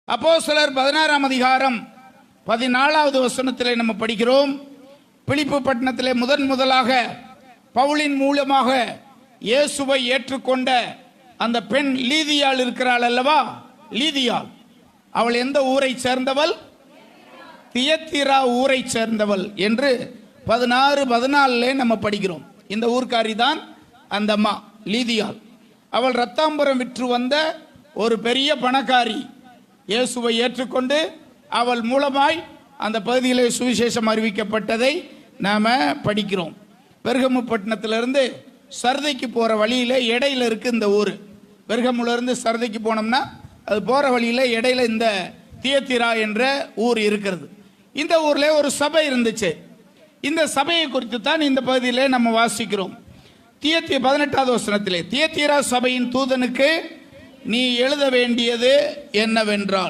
அப்போஸ்தலர் 16ஆம் அதிகாரம் 14வது வசனத்திலே நம்ம படிக்கிறோம். பிலிப்பு பட்டணத்திலே முதலாக பவுலின் மூலமாக இயேசுவை ஏற்றுக்கொண்ட அந்த பெண் லீதியாள் இருக்கிறாள் அல்லவா? லீதியாள் அவள் எந்த ஊரை சேர்ந்தவள்? தியத்திரா ஊரை சேர்ந்தவள் என்று 16-14 நம்ம படிக்கிறோம். இந்த ஊர்க்காரி தான் அந்த அம்மா லீதியாள். அவள் ரத்தாம்பரம் விற்று வந்த ஒரு பெரிய பணக்காரி. இயேசுவை ஏற்றுக்கொண்டு அவள் மூலமாய் அந்த பகுதியிலே சுவிசேஷம் அறிவிக்கப்பட்டதை நாம் படிக்கிறோம். பெர்கமு பட்டணத்திலிருந்து சர்தைக்கு போகிற வழியில் இடையில இருக்கு இந்த ஊர். பெர்கமுலேருந்து சர்தைக்கு போனோம்னா அது போகிற வழியில் இடையில இந்த தியத்திரா என்ற ஊர் இருக்கிறது. இந்த ஊரில் ஒரு சபை இருந்துச்சு. இந்த சபையை குறித்து தான் இந்த பகுதியிலே நம்ம வாசிக்கிறோம். 18வது வசனத்திலே, தியத்திரா சபையின் தூதனுக்கு நீ எழுத வேண்டியது என்னவென்றால்,